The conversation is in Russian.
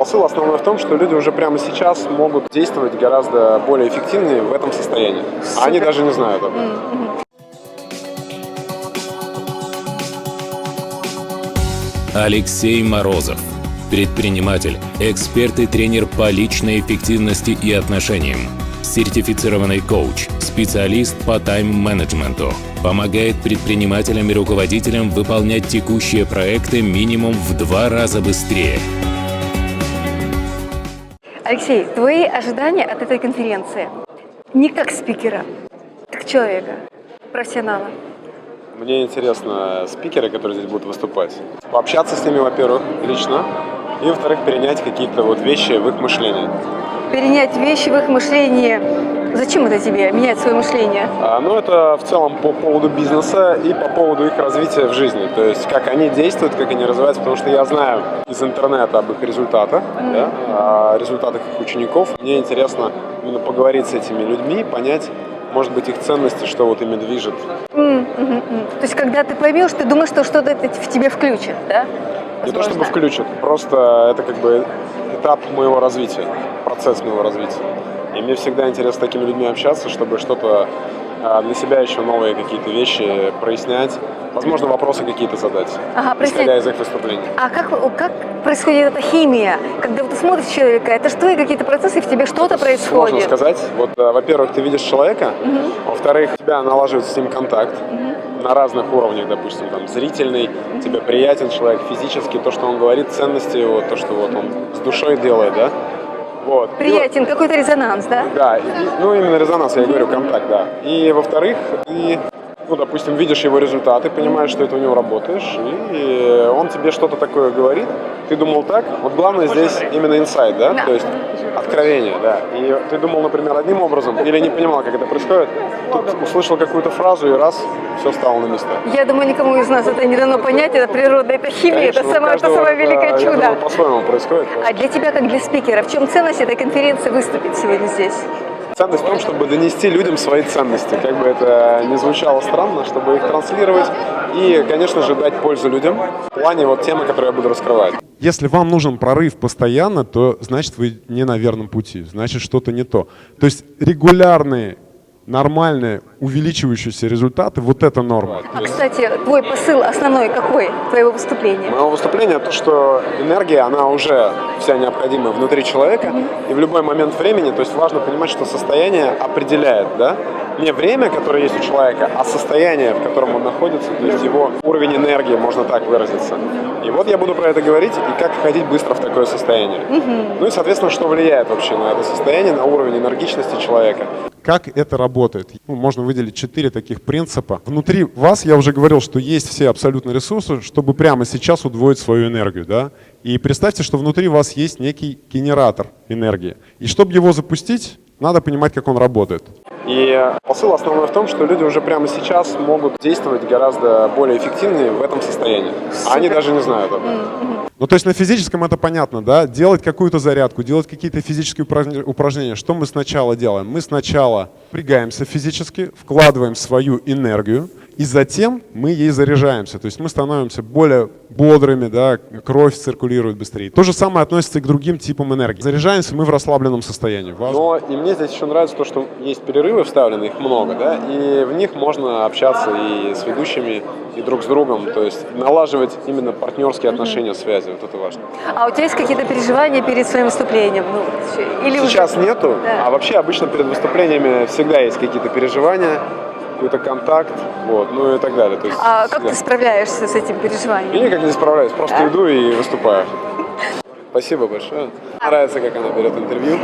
посыл основной в том, что люди уже прямо сейчас могут действовать гораздо более эффективнее в этом состоянии. А они даже не знают об этом. Алексей Морозов. Предприниматель, эксперт и тренер по личной эффективности и отношениям. Сертифицированный коуч, специалист по тайм-менеджменту. Помогает предпринимателям и руководителям выполнять текущие проекты минимум в 2 раза быстрее. Алексей, твои ожидания от этой конференции? Не как спикера, как человека, профессионала. Мне интересно спикеры, которые здесь будут выступать. Пообщаться с ними, во-первых, лично. И, во-вторых, перенять какие-то вещи в их мышлении. Перенять вещи в их мышлении. Зачем это тебе, менять свое мышление? Это в целом по поводу бизнеса и по поводу их развития в жизни. То есть, как они действуют, как они развиваются. Потому что я знаю из интернета об их результатах, о результатах их учеников. Мне интересно именно поговорить с этими людьми, понять, может быть, их ценности, что ими движет. То есть, когда ты поймешь, ты думаешь, что что-то это в тебе включит, да? Не то чтобы включит, просто это этап моего развития, процесс моего развития. И мне всегда интересно с такими людьми общаться, чтобы что-то для себя еще новые какие-то вещи прояснять, возможно, вопросы какие-то задать, исходя из их выступлений. А как происходит эта химия? Когда ты смотришь человека, это что и какие-то процессы, в тебе что-то происходит? Сложно сказать. Во-первых, ты видишь человека, во-вторых, у тебя налаживается с ним контакт на разных уровнях, допустим, зрительный, тебе приятен человек, физически, то, что он говорит, ценности его, то, что он с душой делает, да? Приятен, какой-то резонанс, да? Да, именно резонанс, я говорю, контакт, да. И, во-вторых, ты, допустим, видишь его результаты, понимаешь, что это у него работаешь, и он тебе что-то такое говорит, ты думал так, главное здесь именно инсайт, да? То есть откровение, да. И ты думал, например, одним образом, или не понимал, как это происходит, тут услышал какую-то фразу, и раз, все стало на места. Я думаю, никому из нас это не дано понять, это природа, это химия, конечно, это самое великое чудо. Думаю, по-своему происходит. А для тебя, как для спикера, в чем ценность этой конференции выступить сегодня здесь? Ценность в том, чтобы донести людям свои ценности. Как бы это ни звучало странно, чтобы их транслировать и, конечно же, дать пользу людям в плане темы, которую я буду раскрывать. Если вам нужен прорыв постоянно, то значит вы не на верном пути, значит что-то не то. То есть регулярные, нормальные, увеличивающиеся результаты, это норма. Кстати, твой посыл основной какой, твоего выступления? Моего выступления то, что энергия, она уже вся необходима внутри человека, и в любой момент времени, то есть важно понимать, что состояние определяет, да? Не время, которое есть у человека, а состояние, в котором он находится, то есть его уровень энергии, можно так выразиться. И я буду про это говорить, и как входить быстро в такое состояние. И, соответственно, что влияет вообще на это состояние, на уровень энергичности человека. Как это работает? Можно выделить 4 таких принципа. Внутри вас, я уже говорил, что есть все абсолютно ресурсы, чтобы прямо сейчас удвоить свою энергию, да? И представьте, что внутри вас есть некий генератор энергии. И чтобы его запустить, надо понимать, как он работает. И посыл основной в том, что люди уже прямо сейчас могут действовать гораздо более эффективнее в этом состоянии. А они даже не знают об этом. То есть на физическом это понятно, да? Делать какую-то зарядку, делать какие-то физические упражнения. Что мы сначала делаем? Мы сначала напрягаемся физически, вкладываем свою энергию, и затем мы ей заряжаемся. То есть мы становимся более бодрыми, да? Кровь циркулирует быстрее. То же самое относится и к другим типам энергии. Заряжаемся мы в расслабленном состоянии. Важно. И мне здесь еще нравится то, что есть перерывы вставлены, их много, да? И в них можно общаться и с ведущими, и друг с другом. То есть налаживать именно партнерские отношения, связи. Это важно. А у тебя есть какие-то переживания перед своим выступлением? Или сейчас нету, да. А вообще обычно перед выступлениями всегда есть какие-то переживания, какой-то контакт, и так далее. То есть, как ты справляешься с этим переживанием? Я никак не справляюсь, просто иду и выступаю. Спасибо большое. Мне нравится, как она берет интервью.